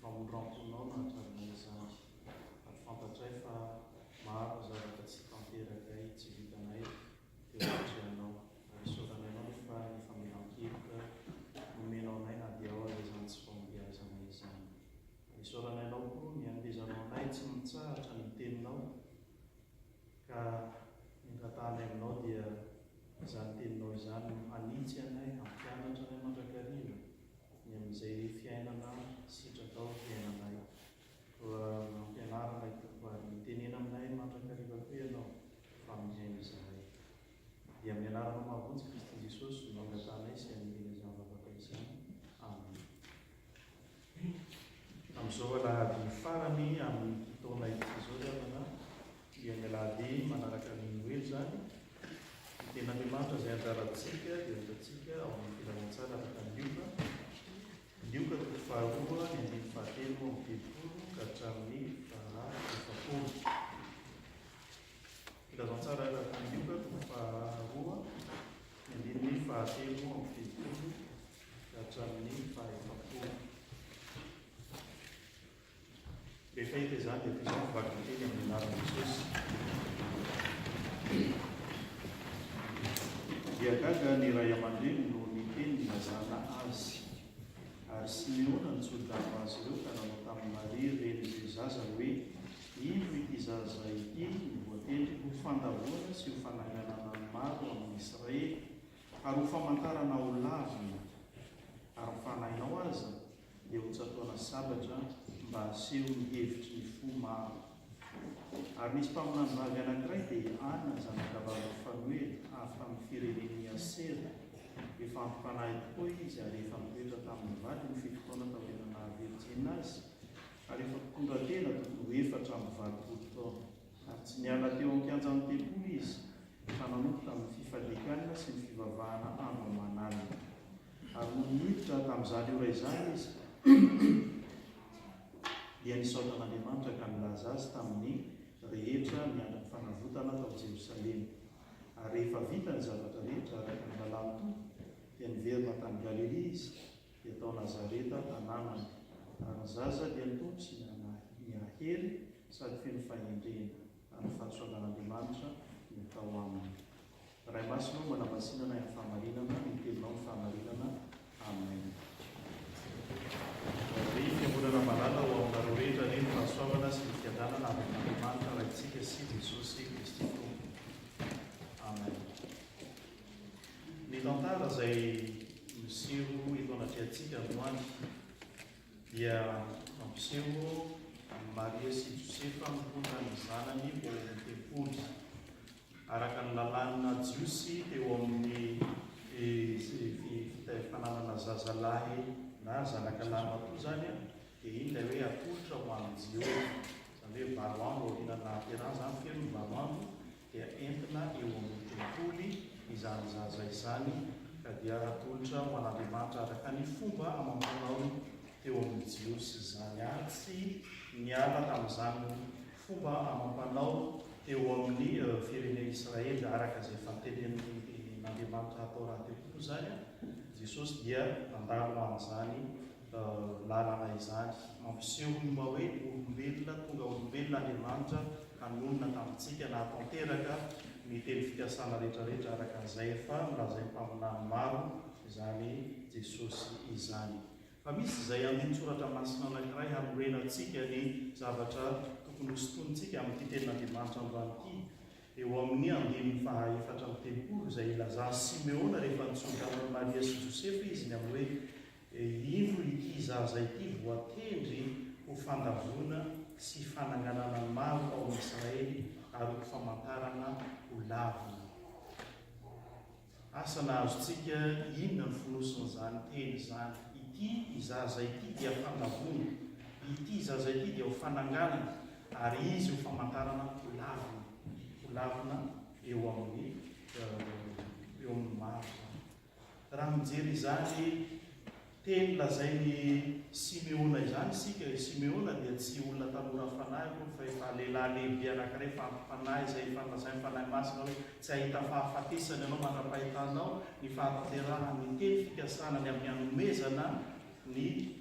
famonramponao na hatramin'izany ary fantatray fa maro zavatra tsy tanterakay tsy vitanay teo atrianao ary sorananao fa ny famelan-keloka nomenao anay na dia ao izany tsy fahombiazana izany. Isoranainao koa ny andizanao anay tsy mitsahatra ny teninao ka ningatanay aminao dia izany teninao izany anitsy anay ampianatra anay mandrakariva ny amin'izay fiainana sitratao fiainanay mampianaranay tokoa ary mitenena aminay mandrakariva koa ianao famin'izay izahay dia mianaranao mavonjy Kristy Jesosy no mangatanay sy amin'iny izany zavatra izany. Amen. Amin'izao alahady farany amin'ny fotoana ity izao zavana dia ny alahady manaraka ny Noely izany ten'Andriamanitra izay anjarantsika dia hitantsika ao amin'ny filanan-tsara araka ny Lioka. Lioka toko faharoa ny andiny fahatelo amin'ny telopolo ka hatramin'ny efapolo. Filanan-tsara araka ny Lioka toko faharoa ny andiny fahatelo amin'ny telopolo ka hatramin'ny efapolo. Rehefa hita izany dia toizao mivaky ny teny amin'ny anaran'i Jesosy. Dia gaga ny ray aman-dreny no niteny nazana azy ary Simeona nitsodamo azy ireo ka nanao tamin'ny Maria reny izay zaza hoe ino ity zaza ity no voatendry ho fandahoana sy ho fananganana maro amin'ny Israely ary ho famantarana ho lavina ary mifanahinao aza dia ho tsatoana sabatra mba aseho ny hevitry ny fo maro. Ary nisy mpaminany vavy anankiray dia Ana zanakavavy Fanuely avy tamin'ny firenen'ny Asera. Efa ampifanahy tokoa izy ary efa mipetra tamin'ny vady ny fito taona taoriana nahavelojena azy ary efa mpitondra tena tokony efatra amin'ny valopolo taona. Ary tsy niala teo an-kianjan'ny tempolo izy fa nanomboka tamin'ny fifalikanina sy ny fivavahana andro aman'alina. Ary no niditra tamin'izany ora izany izy dia nisaotan'Andriamanitra ka nilaza azy tamin'ny rehetra miandry ny fanavotana tao Jerosalema. Ary rehefa vita ny zavatra rehetra araka ny lalàna toa dia niverina tamin'ny Galilea izy dia tao Nazareta tanànany. Ary ny zaza dia nitombo sy niahery sady feno fahendrena ary ny fahasoavan'Andriamanitra no tao aminy. Ray masonao manamasinana ny fahamarinana ny teninao ny fahamarinana. Amen. Ry fiangonana malala ho aminareo rehetra reny fahasoavana sy ny fiadanana avy amin'Andriamanitra raintsika sy Jesosy Kristy Tompo. Amen. Ny tantara izay miseho eto anatriantsika androany dia mampiseho Maria sy Josefa mitondra ny zanany eo amin'ny tempoly. Araka ny lalàna jiosy teo amin'ny fananana zazalahy na zanakalama toa zany dia iny ilay hoe atolotra ho an'ny Jehova. Izany hoe valo andro aoriana nahaterana zany feno valo andro dia entina eo amin'ny tempoly izany zaza izany ka dia atolotra ho an'Andriamanitra araka ny fomba amam-panao teo amin'ny jiosy izany ary tsy niala tamin'izany fomba amam-panao teo amin'ny firenena Israely araka izay fantenenin'Andriamanitra atao raha teo koa zany. Jesosy dia nandalo an'izany lalana izany mampiseho ny mba hoe olombelona tonga olombelona Andriamanitra hanonona tamintsika na tanteraka ny teny fikasana rehetrarehetra araka izay efa milazay mpaminany maro izany Jesosy izany. Fa misy izay andiny soratra masina anankiray hanorenantsika ny zavatra tokony hosontontsika amin'ity tenin'Andriamanitra androany ity eo amin'ny andininy fahaefatra amin'ny telopolo izay ilazany Simeona rehefa nitsongan'ny Maria sy Josefa izy ny amin'ny hoe ino ity zaza ity voatendry ho fandavona sy fananganana maro ao amin'ny Israely ary ho famantarana ho lavina. Asa nahazontsika inona ny fonosin'izany teny izany. Ity zaza ity dia fandavona, ity zaza ity dia ho fananganana ary izy ho famantarana ho lavina eo amin'ny maro. Raha mijery izany teny lazainy Simeona izany isika, Simeona dia tsy olona tanora fanahy fa efa lehilahy lehibe anankiray fampifanahy izay fanlazainy fanahy masina hoe tsy ahita fahafatesany ianao mandrapahitanao ny fahatanterahany teny fikasana ny amin'ny hanomezana ny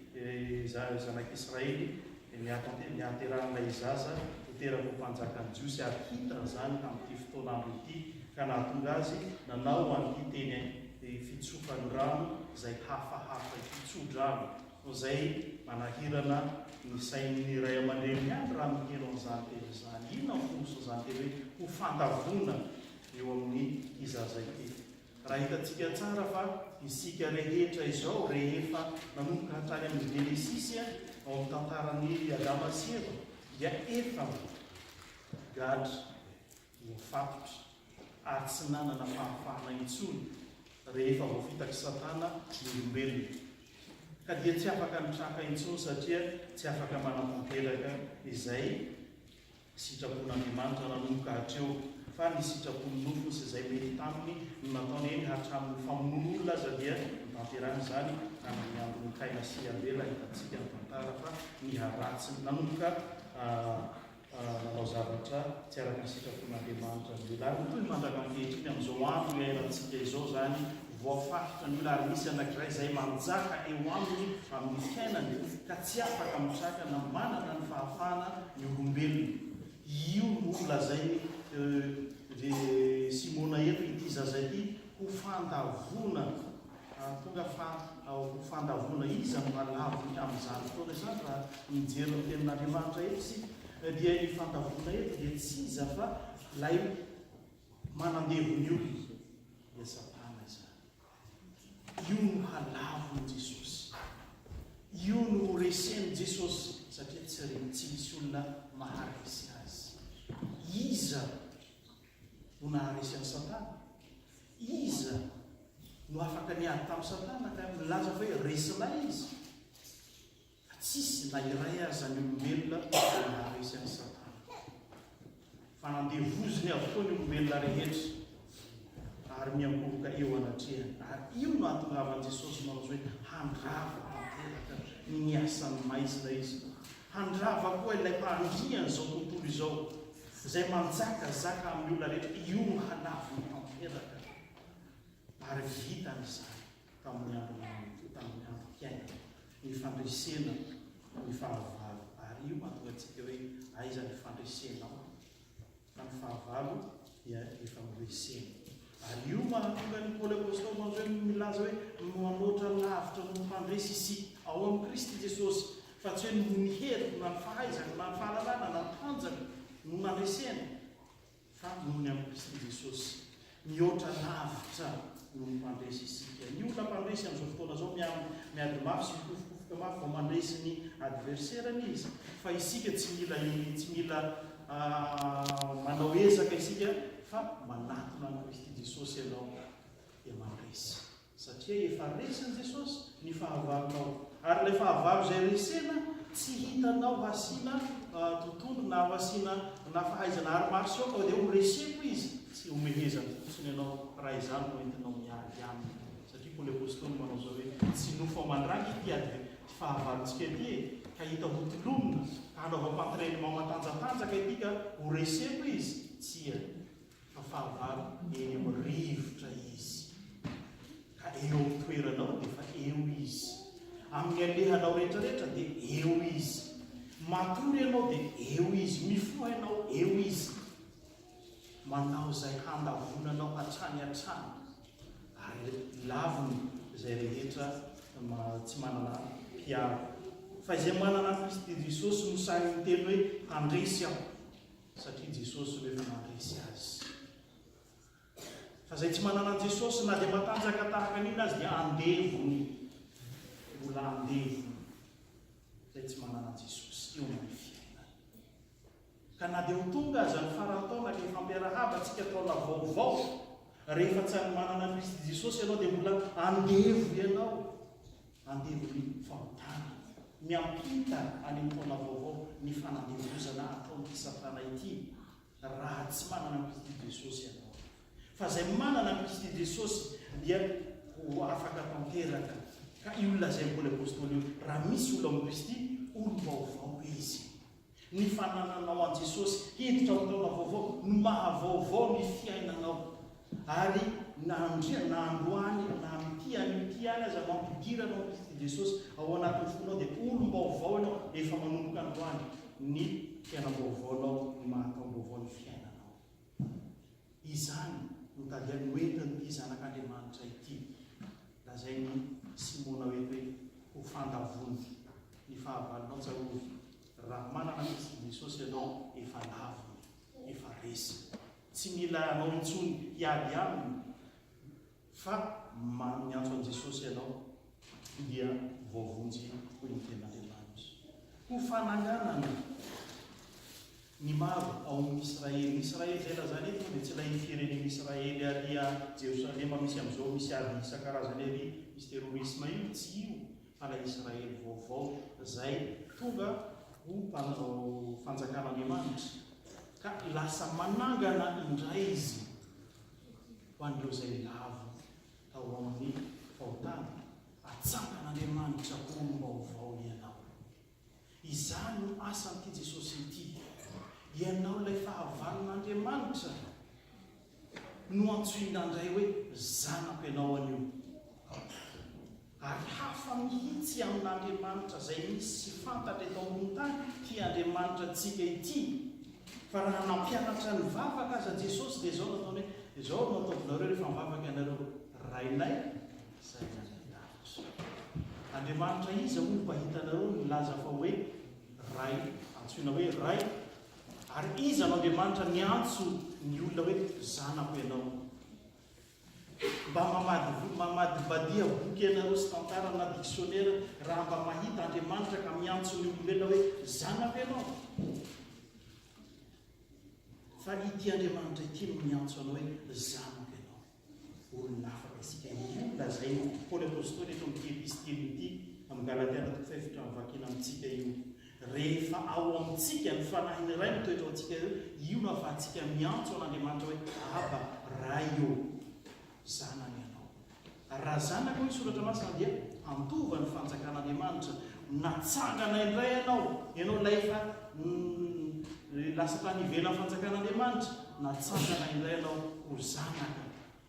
zanak'Israely niateran'ilay zaza hoterako mpanjakany jiosy ary hitany zany amin'ity fotoanandro ity ka nahatonga azy nanao an'ity teny fitsofany rano izay hafahafa fitsodrano zay manahirana ny sain'ny ray aman-dreny ihany raha mihero an'izany teny izany. Inona foso zany teny hoe ho fantavona eo amin'ny izaza ity. Raha hitantsika tsara fa isika rehetra izao rehefa nanomboka hatrany amin'ny Genesisy ao amin'ny tantarany Adama sy Eva dia efa gadra mifatotra ary tsy nanana fahafahana intsony rehefa voafitaky Satana ny olombelona, ka dia tsy afaka nitraka intsony satria tsy afaka manatanteraka izay sitrapon'Andriamanitra nanomboka hatreo, fa ny sitrapon'ny nofo sy izay mety taminy no nataony eny hatramin'ny famonoan'olona aza dia nitanterana izany amin'ny andron'ny Kaina sy Abela. Hitantsika ny tantara fa ny haratsy nanomboka nanao zavatra tsy araka ny sitrapon'Andriamanitra ny olona. Ary toy ny mandraka ankehitriny amin'izao andro iainantsika izao zany voafatotra ny olona ary misy anankiray izay manjaka eo aminy amin'ny fiainany ka tsy afaka mitraka na manana ny fahafahana ny olombelona. Io no lazainy Simona eto ity zaza ity ho fandavona, tonga ho fandavona iza malavony amin'izany fotoana izany raha mijery ny tenin'Andriamanitra eto sy dia ny fandavona eto dia tsy iza fa lay manandevony olona dia Satana izany. Io no halavony Jesosy, io no resen'i Jesosy satria tsy misy olona maharesy azy. Iza no naharesy an'i Satana? Iza no afaka niady tamin'ny Satana ka milaza fa hoe resinay izy? Fa tsisy na iray aza ny olombelona naharesy an'i Satana. Fa nandevoziny avokoa ny olombelona rehetra ary miankoroka eo anatrehany. Ary io no ahatongavan'i Jesosy manao hoe handrava tanteraka ny asan'ny maizina izy. Handrava koa ilay mpandriany izao tontolo izao izay manjakazaka amin'ny olona rehetra. Io no halaviny tanteraka ary vitany izany tamin'ny andro mpiaina ny fandresena ny fahavalo. Ary io mahatonga antsika hoe aiza ny fandresenao fa ny fahavalo dia efa miresena. Ary io mahatonga ny Paoly apôstôly manao hoe milaza hoe manoatra lavitra no mpandresy isika ao amin'ny Kristy Jesosy, fa tsy hoe no niheriko na ny fahaizana na ny fahalalana na ny tanjaka no nandresena, fa noho ny amin'ny Kristy Jesosy mihoatra lavitra no mpandresy isika. Ny olona mpandresy amin'izao fotoana zao miady mafy sy mikofokofoka mafy vao mandresy ny adversairany izy, fa isika tsy mila manao ezaka isika fa manatona ny Kristy Jesosy ianao dia mandresy, satria efa resin'i Jesosy ny fahavalonao. Ary ilay fahavalo izay resena tsy hitanao asiana tontolo na asiana na fahaizana ary marso ao dia horeseko izy, tsy homehezana fotsiny ianao raha izany no entinao miady aminy. Satria Paoly apôstôly manao zao hoe tsy nofo mandrangy ity ady fahavalontsika ity ka hita hotolomina ka hanaovam-pantireniment matanjatanjaka ity ka horeseko izy, tsia fa fahavalo eny amin'ny rivotra izy ka eo amin'ny toeranao dia fa eo izy, amin'ny alehanao rehetrarehetra dia eo izy, matory ianao dia eo izy, mifoha ianao eo izy, manao izay handavonanao hatrany hatrany. Ary laviny izay rehetra tsy manana mpiaro, fa izay manana Kristy Jesosy no sahy miteny hoe handresy aho, satria Jesosy rehefa nandresy azy. Fa izay tsy manana Jesosy na dia matanjaka tahaka an'iny azy dia andevony, mbola andevony izay tsy manana Jesosy eo amin'ny fiainana. Ka na dia ho tonga aza ny farantaona ka fampiarahaba antsika taona vaovao, rehefa tsy any manana Kristy Jesosy ianao dia mbola andevo ianao, andevo ny fahotana, miampita any amin'ny taona vaovao ny fanandevozana ataon'ity Satana ity raha tsy manana Kristy Jesosy ianao. Fa izay manana Kristy Jesosy dia ho afaka tanteraka. Ka io lazain'ny Paoly apôstôly io, raha misy olona amin'ny Kristy, olo vaovao izy. Ny fanananao an Jesosy hiditra amin'ny taona vaovao no mahavaovao ny fiainanao. Ary naandroany na amity any aza mampidirana ao Kristy Jesosy ao anatin'ny fonao dia olom-baovao ianao efa manomboka androany ny fiainam-baovaonao ny mahatao-baovao ny fiainanao. Izany no tadiany hoentin'ity zanak'Andriamanitra ity. Lazay ny Simona hoe ho fandavony ny fahavalonao tsarovy. Raha manana Kristy Jesosy ianao efa laviny, efa resy. Tsy mila anao intsony hiady aminy fa miantso an Jesosy ianao dia voavonjy ho ny ten'Andriamanitra. Ho fananganana ny maro ao amin'ny Israely. Israely zay lazany eto dia tsy ilay firenen'ny Israely ary a Jerosalema misy amin'izao misy ady isan-karazany ary misy terorisma io, tsy io fa ilay Israely vaovao zay tonga ho fanjakan'Andriamanitra. Ka lasa manangana indray izy ho an'ireo zay lavo tao amin'ny fahotana. Atsangan'Andriamanitra olom-baovao ianao. Izany no asan'ity Jesosy ity. Ianao ilay fahavalon'Andriamanitra no antsoina indray hoe zanako ianao anio. Ary hafa mihitsy amin'Andriamanitra zay misy sy fantatra eto ambony tany ty Andriamanitra tsika ity. Fa raha nampianatra ny vavaka aza Jesosy dia izao nataony hoe izao no ataovinareo rehefa mivavaka ianareo rainay zay nandradaratra. Andriamanitra iza moa pahitanareo nilaza fa hoe ray, antsoina hoe ray. Ary iza no Andriamanitra niantso ny olona hoe zanako ianao. Mba mamadibadia boky ianareo sy tantara na dictionnaire raha mba mahita Andriamanitra ka miantso ny olombelona hoe zanako ianao. Fa ity Andriamanitra ity no miantso anao hoe zanako ianao. Olona afaka isika io lazay Paoly apôstôly eto amin'ity epistily ity amin'ny Galatiana 5 mivakina amintsika io. Rehefa ao amintsika ny fanahiny iray mitoetra ao antsika io no ahafahantsika miantso an'Andriamanitra hoe aba ray eo zanany ianao. Raha zanako ny soratra masina dia antova ny fanjakan'Andriamanitra. Natsangana indray ianao lay fa lasa tany ivelan'ny fanjakan'Andriamanitra, natsangana indray ianao ho zanaka.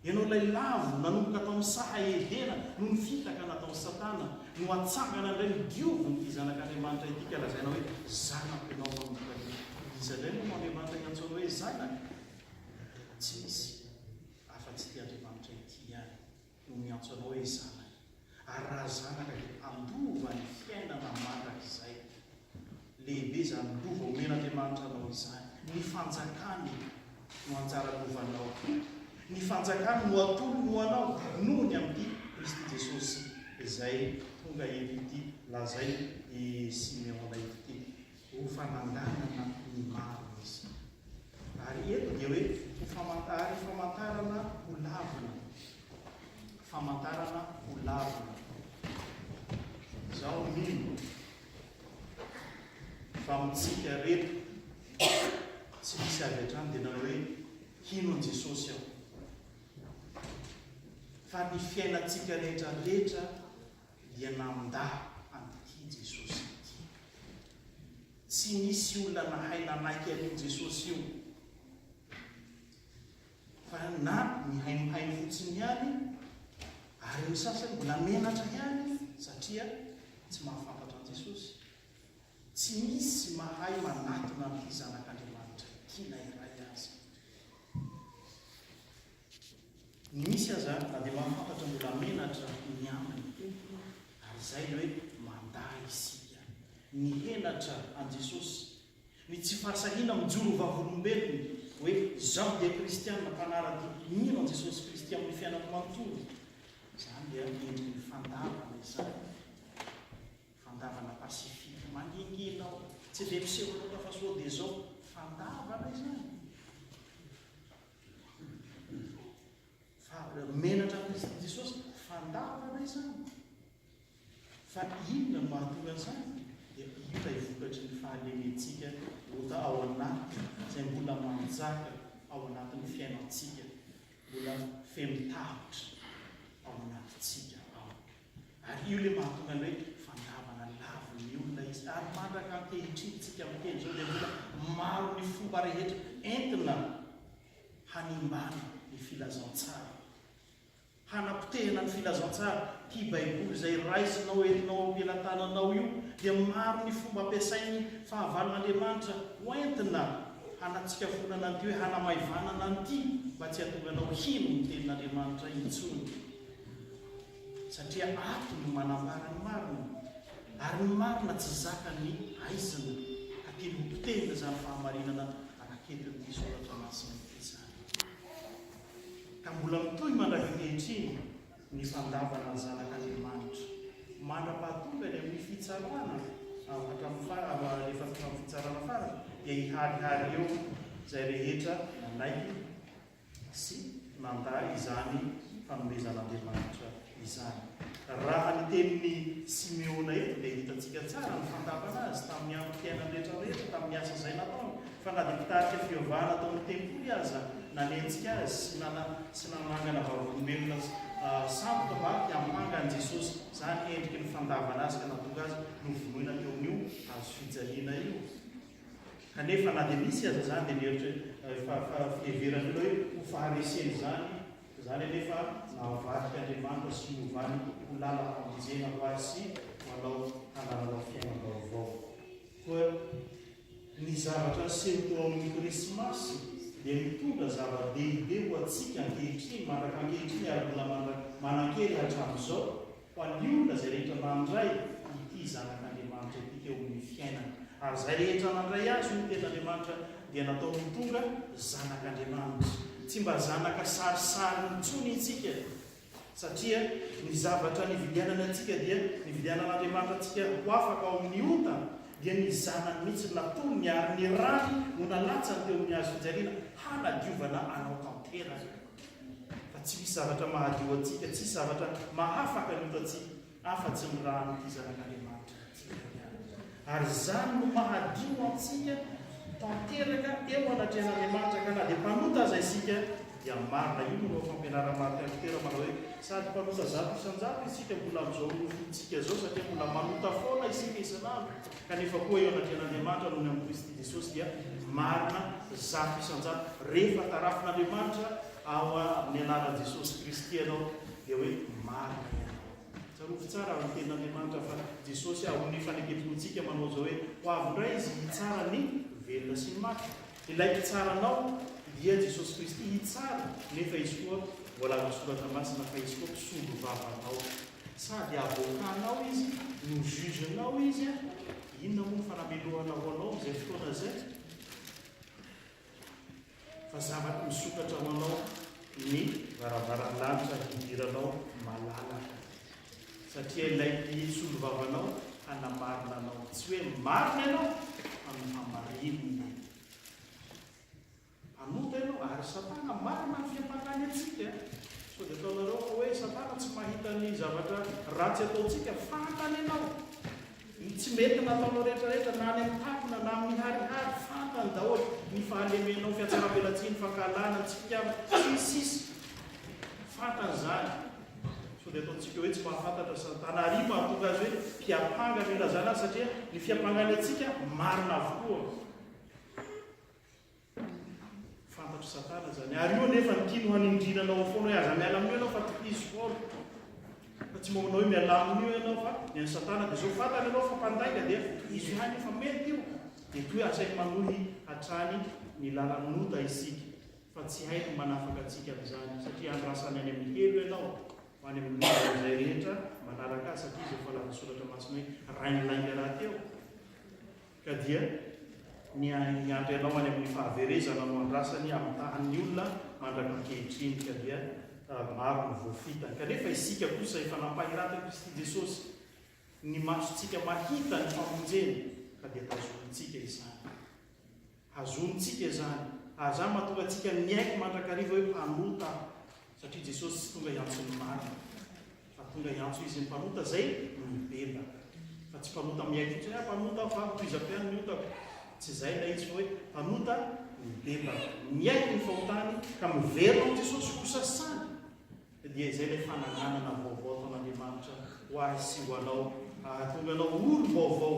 Ianao lay lavo nanomboka tao amin'ny saha edena no ny fitaka nataon'ny Satana no atsangana indray ny dioviny ity zanak'Andriamanitra ity ka lazaina hoe zanako ianao manomboka io. Izy indray no Andriamanitra niantsoana hoe zanaka. Tsy misy afa-tsy ty Andriamanitra ity ihany no miantso anao hoe zanaka. Ary raha zanaka dia andova ny fiainana mandrakizay. Lehibe zany ndova omen'Andriamanitra anao izany. Ny fanjakany no anjara dovanao. Ny fanjakany no atolo no anao noho ny amin'ity Kristy Jesosy izay tonga ety lazay Simeona ity. Ho fananganana ny maro izy. Ary eto dia hoe famantarana ho lavina. Famantarana ho lavina. Zao mino fa amintsika reto tsy misy avy hatrany dia nanao hoe hino an Jesosy aho. Fa ny fiainantsika rehetrarehetra dia namindahy an'ity Jesosy ity. Tsy misy olona nahay nanaiky an'io Jesosy io. Fa na mihainy fotsiny ihany ary ny sasany mbola menatra ihany satria tsy mahafantatra an Jesosy. Tsy misy mahay manatona ny zanak'Andriamanitra ity na iray azy. Ny misy aza na dia mahafantatra mbola menatra ny aminy. Ary izay hoe mandahy isika. Ny henatra an Jesosy. Ny tsy fahasahiana mijoro vavolombelony hoe zaho dia kristianina mpanarady mino an Jesosy Kristy amin'ny fiainako manontolo. Izany dia endriny fandavana izany. Fandavana pasifika. Manginginao. Tsy dia misehoana fa sao dia zao fandavana izany. Menatra Kristy Jesosy fandavana izany. Fa inona no mahatonga an'izany? Dia io ilay vokatry ny fahalenentsika ao anaty izay mbola manjaka ao anatin'ny fiainantsika. Mbola femitahitra ao anatintsika ao. Ary io ilay mahatonga hoe fandavana laviny olona izy. Ary mandraka ankehitritsika amin'ny teny izao dia mbola maro ny fomba rehetra entina hanimbana ny filazantsara. Hanapotehana ny filazantsara, ty baiboly izay raisinao entinao ampilatananao io, dia maro ny fomba ampiasainy fahavalon'Andriamanitra hoentina hanatsika fonana an'ity hoe hanamaivanana an'ity mba tsy hatonganao hino ny tenin'Andriamanitra intsony. Satria ato no manambara ny marina, ary ny marina tsy zaka ny aizina, akely hopotehina izany fahamarinana anaketin'ny soratra masina izany. Ka mbola mitohy mandrakakehitriny ny fandavana ny zanak'Andriamanitra, mandra-pahatonga ny amin'ny fitsarana rehefa amin'ny fitsarana farany dia hiharihary eo izay rehetra nanaiky sy nandà izany fanomezan'Andriamanitra izany. Raha ny tenin'ny Simeona eto dia hitantsika tsara ny fandavana azy tamin'ny amin'ny fiainany rehetrarehetra, tamin'ny asa izay nataony, fa na dia mitarika fiovana tao amin'ny tempoly aza nanentsika azy sy nanangana vavolombelona samboka mba hiamanga an' Jesosy, izany endriky ny fandavana azy ka natonga azy novonoina teo amin'io azo fijaliana io. Kanefa na dia misy aza zany dia mieritra fieverana ilo hoe ho fahareseny zany anefa nahavatika Andriamanitra sy novany ho lala famonjena ho azy sy manao hanarana fiaina-baovao. Koa ny zavatra aseho teo amin'ny Krismasy dia mitondra zava-dehibe ho antsika ankehitriny, mandraka ankehitriny ary mbola manan-kely hatramin'izao ho an'ny olona izay rehetra nandray ity zanak'Andriamanitra ity teo amin'ny fiainana. Ary izay rehetra nandray azy ny tenin'Andriamanitra dia natao mitonga zanak'Andriamanitra, tsy mba zanaka sarisary mitsony itsika, satria ny zavatra nividianana antsika dia nividianan'Andriamanitra antsika ho afaka ao amin'ny ota dia ny zanany mihitsy natony ary ny rany no nalatsany teo amin'ny azo fijaliana hanadiovana anao tanteraka. Fa tsy misy zavatra mahadio antsika, tsy misy zavatra mahafaka ny otantsika afa-tsy ny rany ity zanak'Andriamanitra ary zany no mahadio antsika tanteraka eo anatrehan'Andriamanitra. Ka na dia mpanota aza isika dia marina io no fampianara-marika mitera manao hoe sady mpanota zato isan-jato isika mbola amin'izao fontsika zao, satria mbola manota foana isika isan'andro. Kanefa koa eo anatrehan'Andriamanitra noho ny amin'ny Kristy Jesosy dia marina zato isan-jato. Rehefa tarafin'Andriamanitra ao amin'ny anaran'i Jesosy Kristy ianao dia hoe marina ianao. Tsarovy tsara ny tenin'Andriamanitra fa Jesosy amin'ny faneketrontsika manao zao hoe ho avy indray izy hitsara ny velona sy ny maty. Ilay hitsaranao dia Jesosy Kristy hitsara, nefa izy koa voalaza soratra masina fa izy koa mpisondro vavanao, sady avokanao izy, no jugenao izy. Inona moa ny fanamelohanao anao izay fotoana izay? Fa zavatra misokatra ho anao ny varavaran-lanitra hidiranao malalaka, satria ilay mpisondro vavanao hanamarina anao, tsy hoe marina ianao fa mihamarinina. Anota ianao ary Satana marina ny fiampangany antsika. So dia ataonareo fa hoe Satana tsy mahita ny zavatra ratsy ataontsika, fantany ianao. Tsy mety nataonao rehetrarehetra na any amin'ny takona na amin'ny harihary, fantany daholo ny fahalemenao, fiatsara-pelatsiny, fankalana, tsikama, sisisy, fantany izany. So dia ataontsika hoe tsy mahafantatra Satana ary mahatonga azy hoe mpiampanga ny ilazana azy, satria ny fiampangany antsika marina avokoa. Fantatro Satana zany. Ary io nefa ny tino hanindrinanao foana hoe aza miala amin'io ianao fa tohizo foana. Fa tsy mamonao hoe miala amin'io ianao fa ny an'ny Satana dia zao fantany ianao fa mpandaika dia izy ihany efa mety io. Dia toy asainy manohy hatrany ny lalan'ota isika. Fa tsy hay no manafaka antsika amin'izany, satria andrasany any amin'ny helo ianao, ho any amin'ny lova izay rehetra manaraka azy, satria izay voalaza soratra masina hoe rain'lainga raha teo. Ka dia ny andry ianao any amin'ny fahaverezana no andrasany amin'ny tahan'ny olona mandraka ankehitriny, ka dia maro ny voafita. Kanefa isika kosa efa nampahiratany Kristy Jesosy ny masontsika mahita ny famonjeny, ka dia tazonitsika izany, hazonitsika izany. Azany mahatonga antsika miaiky mandrakariva hoe mpanota, satria Jesosy tsy tonga hiantso ny marina, fa tonga hiantso izy ny mpanota zay mibebaka. Fa tsy mpanota miaiky fotsiny, mpanota fa toizam-piany ny otako. Tsy izay ilay izy fa hoe mpanota mibebaka, miaiky ny fahotany ka miverina amin'ny Jesosy ho sasany. Dia izay ilay fananganana vaovao taon'Andriamanitra ho azy sy ho anao, ahatonga anao olo vaovao.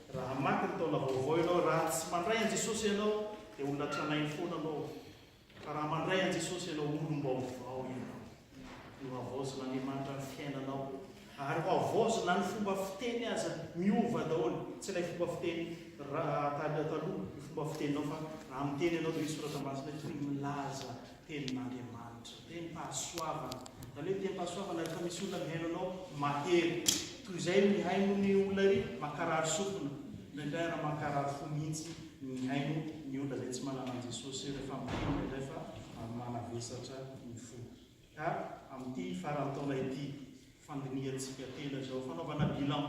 Raha maky ny taona vaovao ianao, raha tsy mandray an' Jesosy ianao dia olona tranainy foana anao. raha mandray an Jesosy ianao olom-baovao ianao, no havaozan'Andriamanitra ny fiainanao, ary ho havaozana ny fomba fiteny aza miova daholo, tsy ilay fomba fiteny taloha ny fomba fiteninao, fa raha miteny ianao dia soratra masina toy milaza tenin'Andriamanitra, tenim-pahasoavana. Zany hoe tenim-pahasoavana rehefa misy olona mihainanao mahery, toy izay mihaino ny olona ry makarary sofina, indray raha makarary fo mihitsy mihaino ny olona izay tsy manana an Jesosy rehefa miteny indray fa manavesatra ny fo. Ka amin'ity farany taona ity fandiniantsika tena zao fanaovana bilan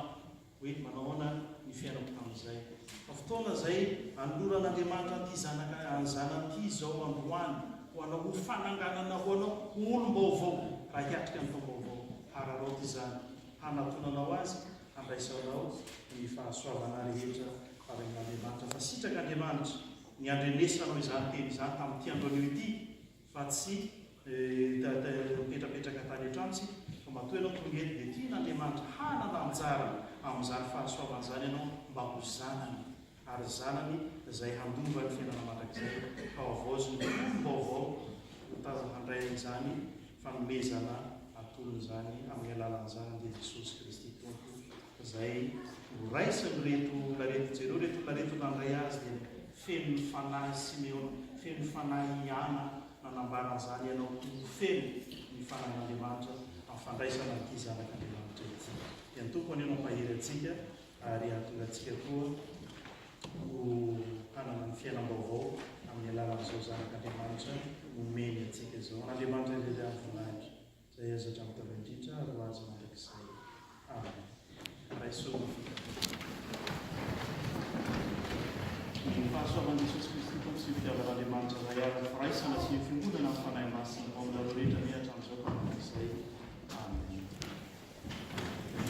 hoe manaona ny fiainako tamin'izay. Fa fotoana izay anoloran'Andriamanitra an'ity zanan'ity izao androany ho anao ho fananganana ho anao olom-baovao raha hiatrika ny taom-baovao. Hararaoty izany hanatonanao azy, handraisanao ny fahasoavana rehetra avain'Andriamanitra. Fa sitrak'Andriamanitra ny andrenesanao izany teny izany tamin'ity andronio ity, fa tsy petrapetraka tany an-trano fa matoa ianao tonga eto dia tian'Andriamanitra hanana anjara amin'izany fahasoavana izany ianao mba ho zanany, ary zanany izay handova ny fiainana mandrakizay ka havaoziny olom-baovao handray izany fanomezana atolon'izany amin'ny alalan'izany dia Jesosy Kristy Tompo izay horaisiny reto lareto jereo, reto lareto nandray azy dia feno ny fanahy Simeona, feno ny fanahy Iana nanambaran'izany ianao feno ny fanan'Andriamanitra amin'ny fandraisana ity zanak'Andriamanitra ity. Dia ny tompony ianao mpahery antsika ary hahatonga antsika koa ho hanana ny fiainam-baovao amin'ny alalan'izao zanak'Andriamanitra nomeny antsika izao. N'Andriamanitra ilay amin'ny voninahitra izay azatra mitavy indrindra ary ho azy mandrakizay. Amen. Raisoa ny fahasoavan'i Jesosy Kristy Tompo sy ny fitiavan'Andriamanitra izay ary firaisana sy ny fiangonana amin'ny fanahy masina ao aminareo rehetra mihatramin'izao ka mandrakizay. Amen.